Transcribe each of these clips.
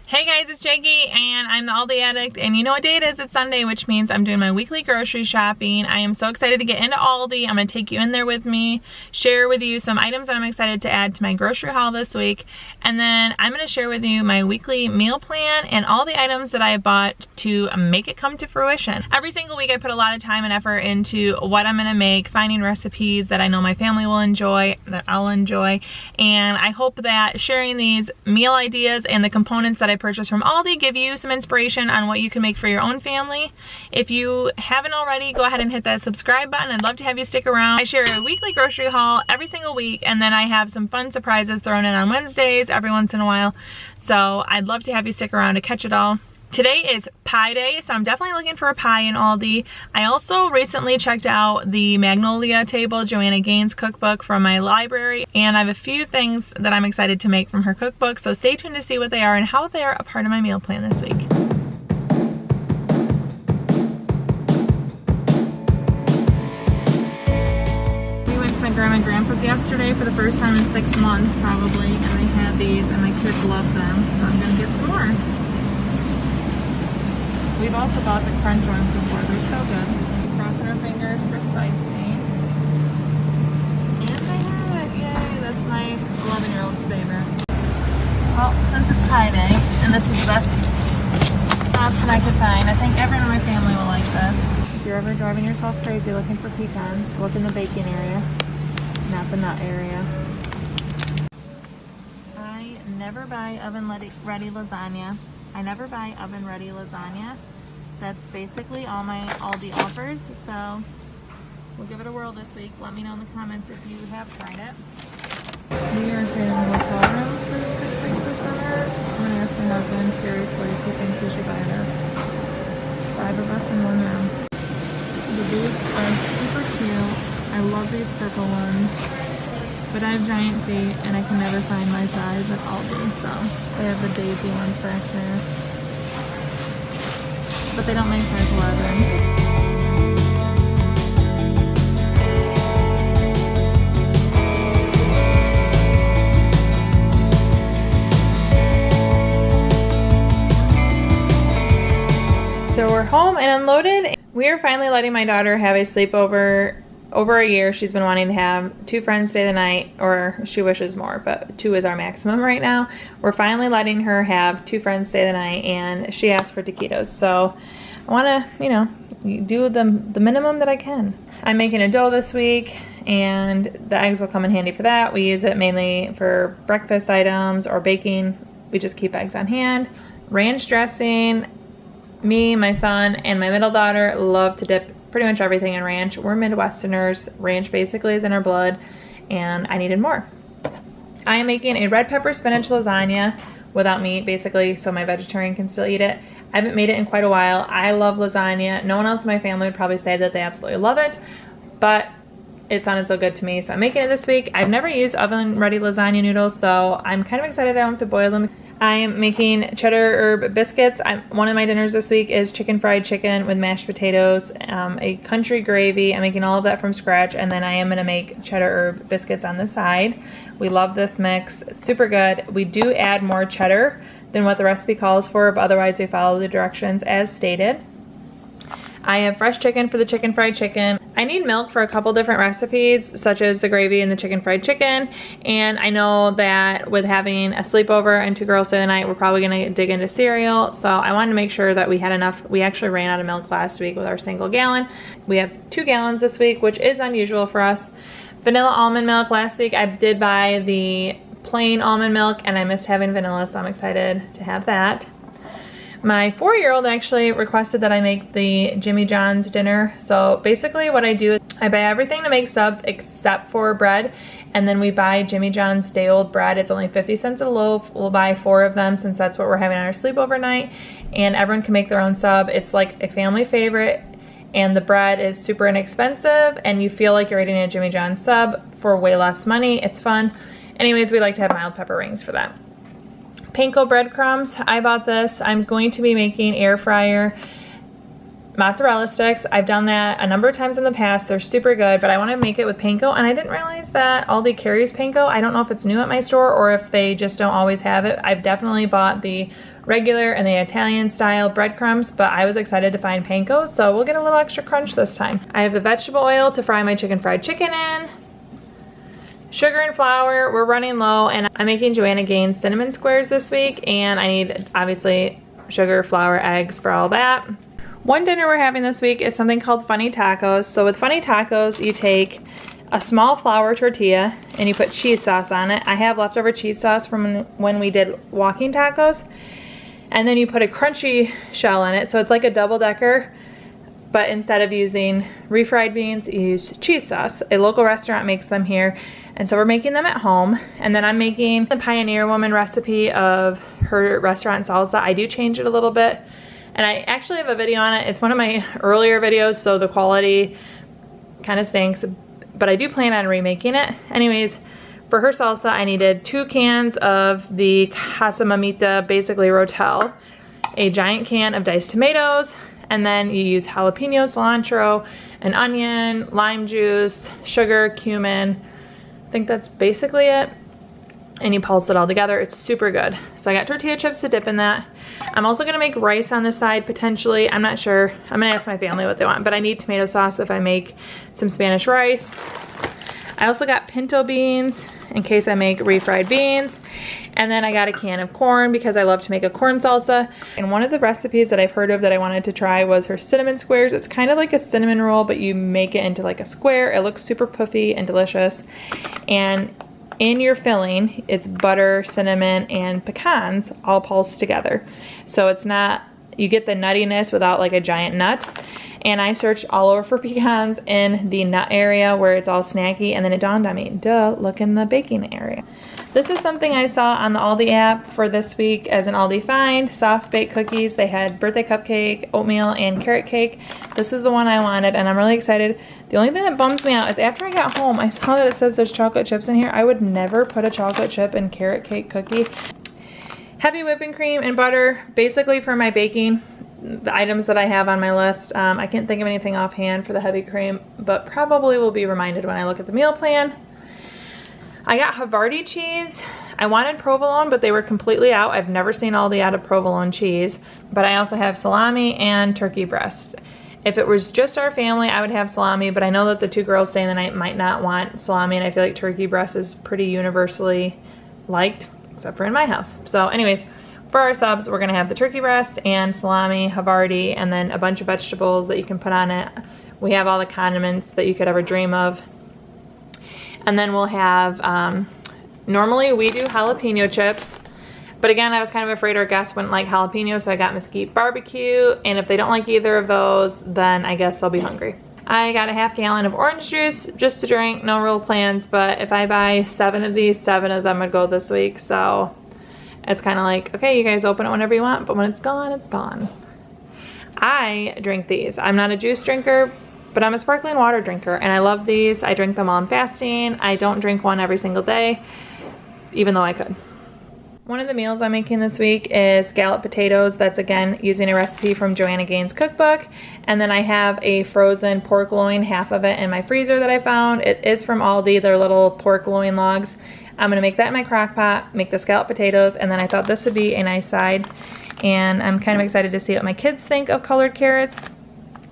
Hey guys, it's Jackie and I'm the ALDI Addict, and you know what day it is? It's Sunday, which means I'm doing my weekly grocery shopping. I am so excited to get into Aldi. I'm going to take you in there with me, share with you some items that I'm excited to add to my grocery haul this week, and then I'm going to share with you my weekly meal plan and all the items that I bought to make it come to fruition. Every single week I put a lot of time and effort into what I'm going to make, finding recipes that I know my family will enjoy, that I'll enjoy, and I hope that sharing these meal ideas and the components that I purchased from Aldi give you some inspiration on what you can make for your own family. If you haven't already, go ahead and hit that subscribe button. I'd love to have you stick around. I share a weekly grocery haul every single week, and then I have some fun surprises thrown in on Wednesdays every once in a while. So I'd love to have you stick around to catch it all. Today is pie day, so I'm definitely looking for a pie in Aldi. I also recently checked out the Magnolia Table, Joanna Gaines cookbook from my library, and I have a few things that I'm excited to make from her cookbook, so stay tuned to see what they are and how they are a part of my meal plan this week. We went to my grandma and grandpa's yesterday for the first time in 6 months probably, and they had these and my kids love them, so I'm gonna get some more. We've also bought the crunch ones before. They're so good. Crossing our fingers for spicy. And I have it. Yay. That's my 11-year-old's favorite. Well, since it's pie day, and this is the best option I could find, I think everyone in my family will like this. If you're ever driving yourself crazy looking for pecans, look in the baking area, not the nut area. I never buy oven-ready lasagna. I never buy oven-ready lasagna. That's basically all my Aldi offers, so we'll give it a whirl this week. Let me know in the comments if you have tried it. We are staying in a hotel room for 6 weeks this summer. I'm gonna ask my husband, seriously, if he thinks we should buy this. 5 of us in 1 room. The boots are super cute. I love these purple ones, but I have giant feet and I can never find my size at Aldi, so they have the daisy ones back there. But they don't make size 11. So we're home and unloaded. We are finally letting my daughter have a sleepover. Over a year, she's been wanting to have 2 friends stay the night, or she wishes more, but 2 is our maximum right now. We're finally letting her have 2 friends stay the night, and she asked for taquitos. So I want to, you know, do the minimum that I can. I'm making a dough this week, and the eggs will come in handy for that. We use it mainly for breakfast items or baking. We just keep eggs on hand. Ranch dressing. Me, my son, and my middle daughter love to dip pretty much everything in ranch. We're Midwesterners. Ranch basically is in our blood, and I needed more. I am making a red pepper spinach lasagna without meat, basically, so my vegetarian can still eat it. I haven't made it in quite a while. I love lasagna. No one else in my family would probably say that they absolutely love it, but it sounded so good to me, so I'm making it this week. I've never used oven-ready lasagna noodles, so I'm kind of excited I don't have to boil them. I am making cheddar herb biscuits. One of my dinners this week is fried chicken with mashed potatoes, a country gravy. I'm making all of that from scratch, and then I am going to make cheddar herb biscuits on the side. We love this mix. It's super good. We do add more cheddar than what the recipe calls for, but otherwise we follow the directions as stated. I have fresh chicken for the fried chicken. I need milk for a couple different recipes, such as the gravy and the fried chicken. And I know that with having a sleepover and 2 girls stay the night, we're probably gonna dig into cereal. So I wanted to make sure that we had enough. We actually ran out of milk last week with our single gallon. We have 2 gallons this week, which is unusual for us. Vanilla almond milk last week, I did buy the plain almond milk and I missed having vanilla, so I'm excited to have that. My 4-year-old actually requested that I make the Jimmy John's dinner. So basically what I do is I buy everything to make subs except for bread, and then we buy Jimmy John's day-old bread. It's only 50 cents a loaf. We'll buy 4 of them since that's what we're having on our sleepover night, and everyone can make their own sub. It's like a family favorite, and the bread is super inexpensive, and you feel like you're eating a Jimmy John's sub for way less money. It's fun. Anyways, we like to have mild pepper rings for that. Panko Breadcrumbs, I bought this. I'm going to be making air fryer mozzarella sticks. I've done that a number of times in the past. They're super good, but I want to make it with panko, and I didn't realize that Aldi carries panko. I don't know if it's new at my store or if they just don't always have it. I've definitely bought the regular and the Italian style breadcrumbs, but I was excited to find panko, so we'll get a little extra crunch this time. I have the vegetable oil to fry my fried chicken in. Sugar and flour, we're running low, and I'm making Joanna Gaines cinnamon squares this week, and I need, obviously, sugar, flour, eggs for all that. One dinner we're having this week is something called funny tacos. So with funny tacos, you take a small flour tortilla and you put cheese sauce on it. I have leftover cheese sauce from when we did walking tacos. And then you put a crunchy shell in it. So it's like a double-decker, but instead of using refried beans, you use cheese sauce. A local restaurant makes them here. And so we're making them at home. And then I'm making the Pioneer Woman recipe of her restaurant salsa. I do change it a little bit. And I actually have a video on it. It's one of my earlier videos, so the quality kind of stinks, but I do plan on remaking it. Anyways, for her salsa, I needed 2 cans of the Casa Mamita, basically Rotel, a giant can of diced tomatoes, and then you use jalapeno, cilantro, an onion, lime juice, sugar, cumin. I think that's basically it. And you pulse it all together. It's super good. So I got tortilla chips to dip in that. I'm also gonna make rice on the side potentially. I'm not sure. I'm gonna ask my family what they want, but I need tomato sauce if I make some Spanish rice. I also got pinto beans in case I make refried beans. And then I got a can of corn because I love to make a corn salsa. And one of the recipes that I've heard of that I wanted to try was her cinnamon squares. It's kind of like a cinnamon roll, but you make it into like a square. It looks super puffy and delicious. And in your filling, it's butter, cinnamon, and pecans all pulsed together. So it's not, you get the nuttiness without like a giant nut. And I searched all over for pecans in the nut area where it's all snacky, and then it dawned on me, duh, look in the baking area. This is something I saw on the Aldi app for this week as an Aldi find, soft baked cookies. They had birthday cupcake, oatmeal, and carrot cake. This is the one I wanted, and I'm really excited. The only thing that bums me out is after I got home, I saw that it says there's chocolate chips in here. I would never put a chocolate chip in carrot cake cookie. Heavy whipping cream and butter, basically for my baking. The items that I have on my list. I can't think of anything offhand for the heavy cream, but probably will be reminded when I look at the meal plan. I got Havarti cheese. I wanted provolone, but they were completely out. I've never seen Aldi out of provolone cheese. But I also have salami and turkey breast. If it was just our family, I would have salami, but I know that the 2 girls staying the night might not want salami, and I feel like turkey breast is pretty universally liked, except for in my house. So anyways, for our subs, we're gonna have the turkey breast and salami, Havarti, and then a bunch of vegetables that you can put on it. We have all the condiments that you could ever dream of. And then we'll have, normally we do jalapeno chips, but again, I was kind of afraid our guests wouldn't like jalapeno, so I got mesquite barbecue, and if they don't like either of those, then I guess they'll be hungry. I got a half gallon of orange juice just to drink, no real plans, but if I buy 7 of these, 7 of them would go this week, so it's kind of like, okay, you guys open it whenever you want, but when it's gone, it's gone. I drink these. I'm not a juice drinker, but I'm a sparkling water drinker, and I love these. I drink them while I'm fasting. I don't drink one every single day, even though I could. One of the meals I'm making this week is scalloped potatoes. That's, again, using a recipe from Joanna Gaines' cookbook. And then I have a frozen pork loin, half of it in my freezer that I found. It is from Aldi, they're little pork loin logs. I'm gonna make that in my crock pot, make the scalloped potatoes, and then I thought this would be a nice side. And I'm kind of excited to see what my kids think of colored carrots.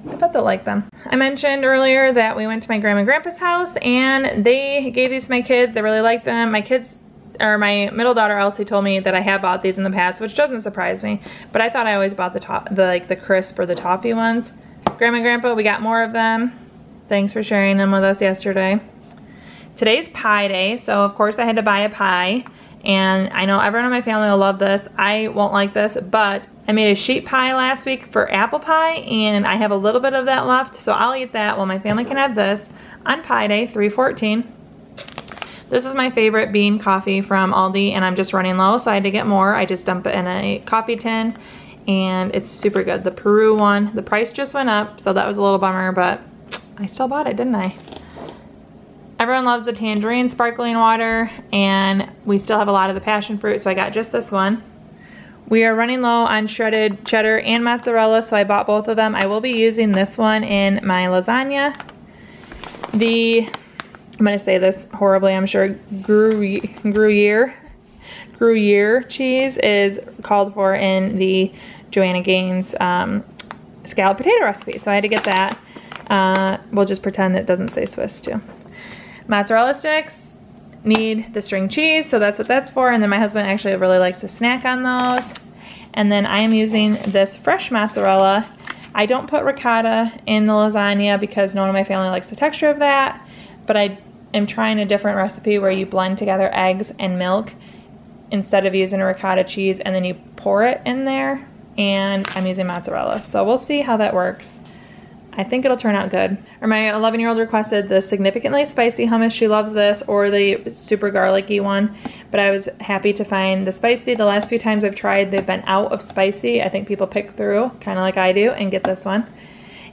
I bet they'll like them. I mentioned earlier that we went to my grandma and grandpa's house, and they gave these to my kids. They really liked them. My kids, or my middle daughter Elsie, told me that I have bought these in the past, which doesn't surprise me. But I thought I always bought the crisp or the toffee ones. Grandma and grandpa, we got more of them. Thanks for sharing them with us yesterday. Today's pie day, so of course I had to buy a pie. And I know everyone in my family will love this. I won't like this, but I made a sheet pie last week for apple pie, and I have a little bit of that left, so I'll eat that while my family can have this on Pie Day, 3/14. This is my favorite bean coffee from Aldi, and I'm just running low, so I had to get more. I just dump it in a coffee tin, and it's super good. The Peru one, the price just went up, so that was a little bummer, but I still bought it, didn't I? Everyone loves the Tangerine sparkling water, and we still have a lot of the passion fruit, so I got just this one. We are running low on shredded cheddar and mozzarella, so I bought both of them. I will be using this one in my lasagna. I'm going to say this horribly, I'm sure, Gruyere cheese is called for in the Joanna Gaines scalloped potato recipe, so I had to get that. We'll just pretend it doesn't say Swiss too. Mozzarella sticks need the string cheese, so that's what that's for, and then my husband actually really likes to snack on those. And then I am using this fresh mozzarella. I don't put ricotta in the lasagna because no one in my family likes the texture of that, but I am trying a different recipe where you blend together eggs and milk instead of using a ricotta cheese, and then you pour it in there, and I'm using mozzarella. So we'll see how that works. I think it'll turn out good. Or my 11-year-old requested the significantly spicy hummus. She loves this, or the super garlicky one, but I was happy to find the spicy. The last few times I've tried, they've been out of spicy. I think people pick through, kind of like I do, and get this one.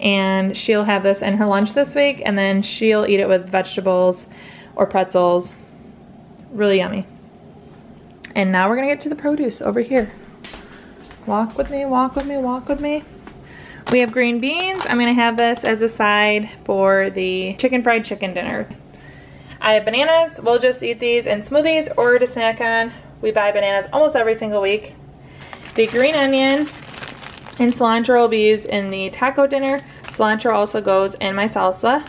And she'll have this in her lunch this week, and then she'll eat it with vegetables or pretzels. Really yummy. And now we're gonna get to the produce over here. Walk with me, walk with me, walk with me. We have green beans. I'm gonna have this as a side for the fried chicken dinner. I have bananas. We'll just eat these in smoothies or to snack on. We buy bananas almost every single week. The green onion and cilantro will be used in the taco dinner. Cilantro also goes in my salsa.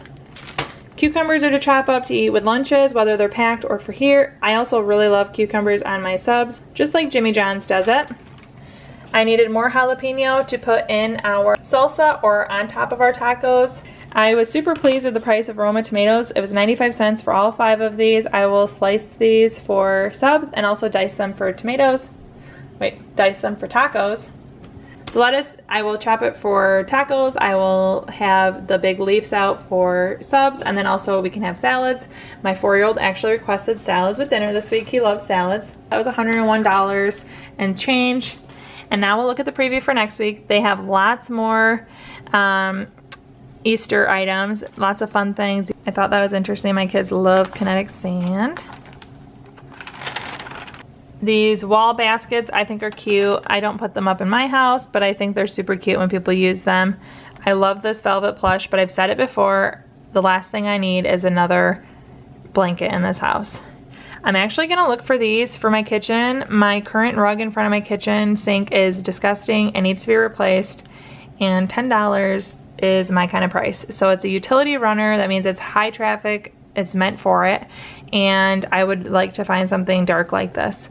Cucumbers are to chop up to eat with lunches, whether they're packed or for here. I also really love cucumbers on my subs, just like Jimmy John's does it. I needed more jalapeno to put in our salsa or on top of our tacos. I was super pleased with the price of Roma tomatoes. It was 95 cents for all 5 of these. I will slice these for subs and also dice them for tomatoes. Dice them for tacos. The lettuce, I will chop it for tacos. I will have the big leaves out for subs, and then also we can have salads. My 4-year-old actually requested salads with dinner this week. He loves salads. That was $101 and change. And now we'll look at the preview for next week. They have lots more Easter items, lots of fun things. I thought that was interesting. My kids love kinetic sand. These wall baskets I think are cute. I don't put them up in my house, but I think they're super cute when people use them. I love this velvet plush, but I've said it before, the last thing I need is another blanket in this house. I'm actually gonna look for these for my kitchen. My current rug in front of my kitchen sink is disgusting and needs to be replaced, and $10 is my kind of price. So it's a utility runner. That means it's high traffic, it's meant for it, and I would like to find something dark like this.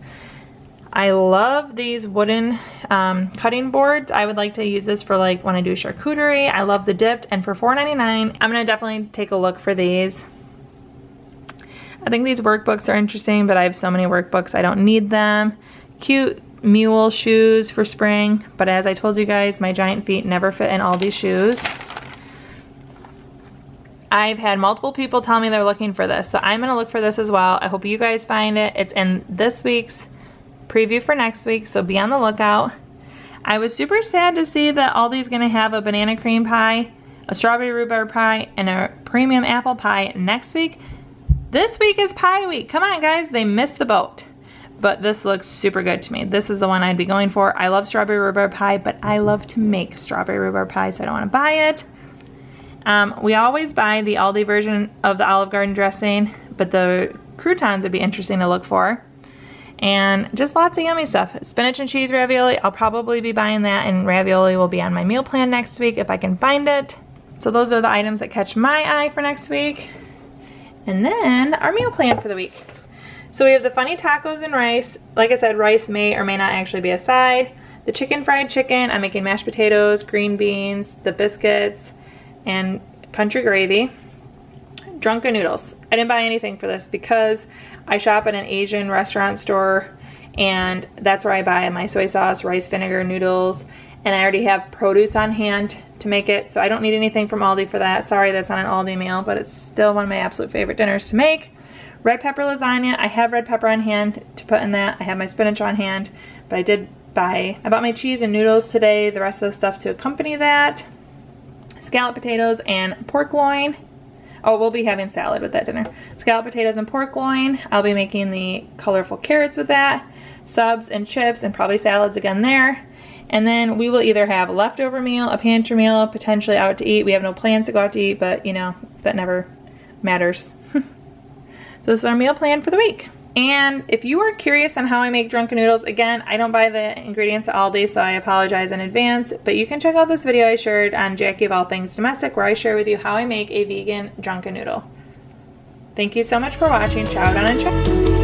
I love these wooden cutting boards. I would like to use this for like when I do charcuterie. I love the dipped, and for $4.99, I'm gonna definitely take a look for these. I think these workbooks are interesting, but I have so many workbooks I don't need them. Cute mule shoes for spring, but as I told you guys, my giant feet never fit in all these shoes. I've had multiple people tell me they're looking for this, so I'm gonna look for this as well. I hope you guys find it. It's in this week's preview for next week, so be on the lookout. I was super sad to see that Aldi's gonna have a banana cream pie, a strawberry rhubarb pie, and a premium apple pie next week. This week is pie week. Come on, guys, they missed the boat. But this looks super good to me. This is the one I'd be going for. I love strawberry rhubarb pie, but I love to make strawberry rhubarb pie, so I don't want to buy it. We always buy the Aldi version of the Olive Garden dressing, but the croutons would be interesting to look for. And just lots of yummy stuff. Spinach and cheese ravioli, I'll probably be buying that, and ravioli will be on my meal plan next week if I can find it. So those are the items that catch my eye for next week. And then our meal plan for the week. So we have the funny tacos and rice. Like I said, rice may or may not actually be a side. The fried chicken, I'm making mashed potatoes, green beans, the biscuits, and country gravy. Drunken noodles. I didn't buy anything for this because I shop at an Asian restaurant store, and that's where I buy my soy sauce, rice vinegar, noodles, and I already have produce on hand to make it, so I don't need anything from Aldi for that. Sorry, that's not an Aldi meal, but it's still one of my absolute favorite dinners to make. Red pepper lasagna. I have red pepper on hand to put in that. I have my spinach on hand, but I bought my cheese and noodles today, the rest of the stuff to accompany that. Scalloped potatoes and pork loin. Oh, we'll be having salad with that dinner. Scalloped potatoes and pork loin. I'll be making the colorful carrots with that. subs and chips and probably salads again there. And then we will either have a leftover meal, a pantry meal, potentially out to eat. We have no plans to go out to eat, but you know, that never matters. So this is our meal plan for the week. And if you are curious on how I make drunken noodles, again, I don't buy the ingredients at Aldi, so I apologize in advance, but you can check out this video I shared on Jackie of All Things Domestic, where I share with you how I make a vegan drunken noodle. Thank you so much for watching. Chow down and Chow.